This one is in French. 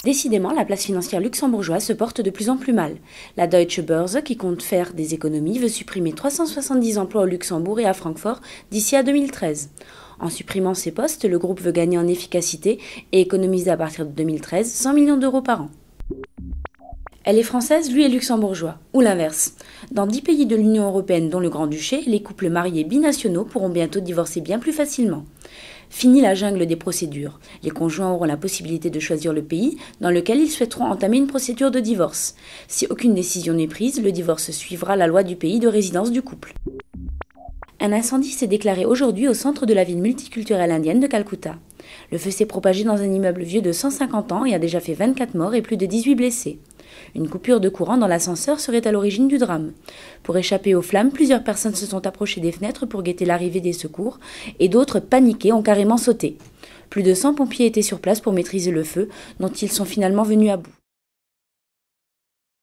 Décidément, la place financière luxembourgeoise se porte de plus en plus mal. La Deutsche Börse, qui compte faire des économies, veut supprimer 370 emplois au Luxembourg et à Francfort d'ici à 2013. En supprimant ces postes, le groupe veut gagner en efficacité et économiser à partir de 2013 100 millions d'euros par an. Elle est française, lui est luxembourgeois, ou l'inverse. Dans 10 pays de l'Union européenne, dont le Grand-Duché, les couples mariés binationaux pourront bientôt divorcer bien plus facilement. Fini la jungle des procédures. Les conjoints auront la possibilité de choisir le pays dans lequel ils souhaiteront entamer une procédure de divorce. Si aucune décision n'est prise, le divorce suivra la loi du pays de résidence du couple. Un incendie s'est déclaré aujourd'hui au centre de la ville multiculturelle indienne de Calcutta. Le feu s'est propagé dans un immeuble vieux de 150 ans et a déjà fait 24 morts et plus de 18 blessés. Une coupure de courant dans l'ascenseur serait à l'origine du drame. Pour échapper aux flammes, plusieurs personnes se sont approchées des fenêtres pour guetter l'arrivée des secours et d'autres, paniquées, ont carrément sauté. Plus de 100 pompiers étaient sur place pour maîtriser le feu, dont ils sont finalement venus à bout.